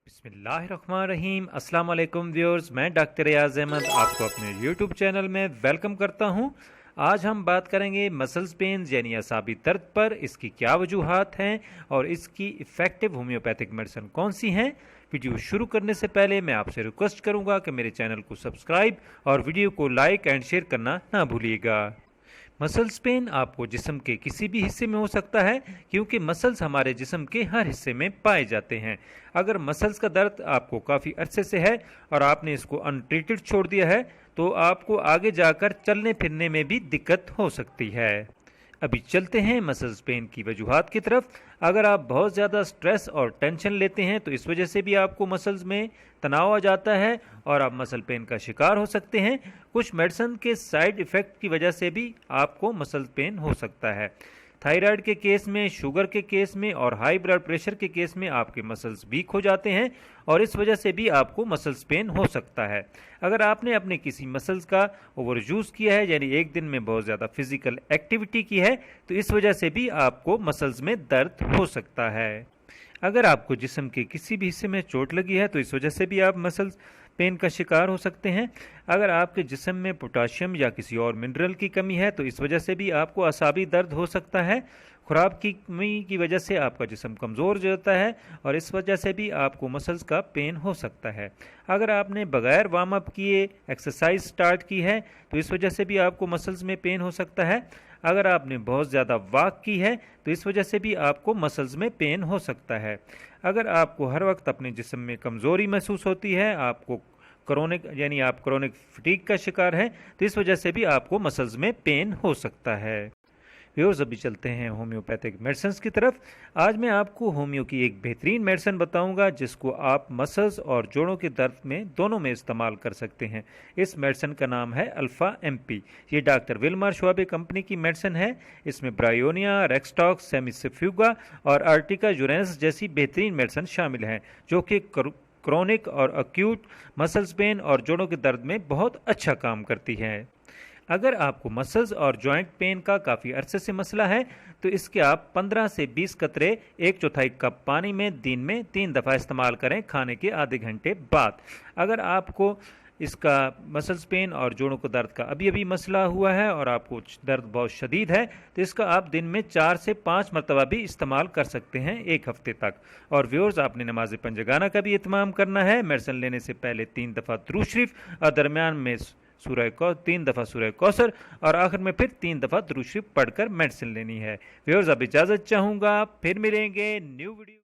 बिस्मिल्लाहिर्रहमानिर्रहीम। अस्सलाम वालेकुम व्यूअर्स, मैं डॉक्टर रियाज अहमद आपको अपने यूट्यूब चैनल में वेलकम करता हूं। आज हम बात करेंगे मसल्स पेन्स यानी असाबी दर्द पर, इसकी क्या वजूहात हैं और इसकी इफ़ेक्टिव होम्योपैथिक मेडिसिन कौन सी हैं। वीडियो शुरू करने से पहले मैं आपसे रिक्वेस्ट करूंगा कि मेरे चैनल को सब्सक्राइब और वीडियो को लाइक एंड शेयर करना ना भूलिएगा। मसल्स पेन आपको जिस्म के किसी भी हिस्से में हो सकता है, क्योंकि मसल्स हमारे जिस्म के हर हिस्से में पाए जाते हैं। अगर मसल्स का दर्द आपको काफ़ी अरसे से है और आपने इसको अनट्रीटेड छोड़ दिया है, तो आपको आगे जाकर चलने फिरने में भी दिक्कत हो सकती है। अभी चलते हैं मसल्स पेन की वजूहात की तरफ। अगर आप बहुत ज़्यादा स्ट्रेस और टेंशन लेते हैं तो इस वजह से भी आपको मसल्स में तनाव आ जाता है और आप मसल पेन का शिकार हो सकते हैं। कुछ मेडिसिन के साइड इफ़ेक्ट की वजह से भी आपको मसल पेन हो सकता है। थायराइड के केस में, शुगर के केस में और हाई ब्लड प्रेशर के केस में आपके मसल्स वीक हो जाते हैं और इस वजह से भी आपको मसल्स पेन हो सकता है। अगर आपने अपने किसी मसल्स का ओवर यूज़ किया है, यानी एक दिन में बहुत ज़्यादा फिजिकल एक्टिविटी की है, तो इस वजह से भी आपको मसल्स में दर्द हो सकता है। अगर आपको जिस्म के किसी भी हिस्से में चोट लगी है तो इस वजह से भी आप मसल्स पेन का शिकार हो सकते हैं। अगर आपके जिस्म में पोटाशियम या किसी और मिनरल की कमी है तो इस वजह से भी आपको असाबी दर्द हो सकता है। खुराक की कमी की वजह से आपका जिस्म कमज़ोर हो जाता है और इस वजह से भी आपको मसल्स का पेन हो सकता है। अगर आपने बगैर वार्म अप किए एक्सरसाइज स्टार्ट की है तो इस वजह से भी आपको मसल्स में पेन हो सकता है। अगर आपने बहुत ज़्यादा वॉक की है तो इस वजह से भी आपको मसल्स में पेन हो सकता है। अगर आपको हर वक्त अपने जिस्म में कमज़ोरी महसूस होती है, आपको क्रोनिक फटीग का शिकार है, तो इस वजह से भी आपको मसल्स में पेन हो सकता है। व्यूअर्स, अभी चलते हैं होम्योपैथिक मेडिसिन की तरफ। आज मैं आपको होम्यो की एक बेहतरीन मेडिसिन बताऊंगा जिसको आप मसल्स और जोड़ों के दर्द में दोनों में इस्तेमाल कर सकते हैं। इस मेडिसिन का नाम है अल्फ़ा MP। ये डॉक्टर विल्मर श्वाबे कंपनी की मेडिसिन है। इसमें ब्रायोनिया, रेक्सटॉक्स, सेमिसिफ्यूगा और आर्टिका यूरेनस जैसी बेहतरीन मेडिसिन शामिल हैं, जो कि क्रोनिक और अक्यूट मसल्स पेन और जोड़ों के दर्द में बहुत अच्छा काम करती है। अगर आपको मसल्स और जॉइंट पेन का काफ़ी अरसे से मसला है तो इसके आप 15 से 20 कतरे 1/4 कप पानी में दिन में 3 दफ़ा इस्तेमाल करें, खाने के आधे घंटे बाद। अगर आपको इसका मसल्स पेन और जोड़ों को दर्द का अभी अभी मसला हुआ है और आपको दर्द बहुत शदीद है तो इसका आप दिन में 4 से 5 मरतबा भी इस्तेमाल कर सकते हैं 1 हफ्ते तक। और व्यूअर्स, आपने नमाज पंजगाना का भी इत्माम करना है। मेडिसिन लेने से पहले 3 दफ़ा दुरूद शरीफ और दरमियान में 3 दफ़ा सूरह कौसर और आखिर में फिर 3 दफ़ा दुरूद शरीफ पढ़कर मेडिसिन लेनी है। व्यूअर्स, अब इजाज़त चाहूँगा, फिर मिलेंगे न्यू वीडियो।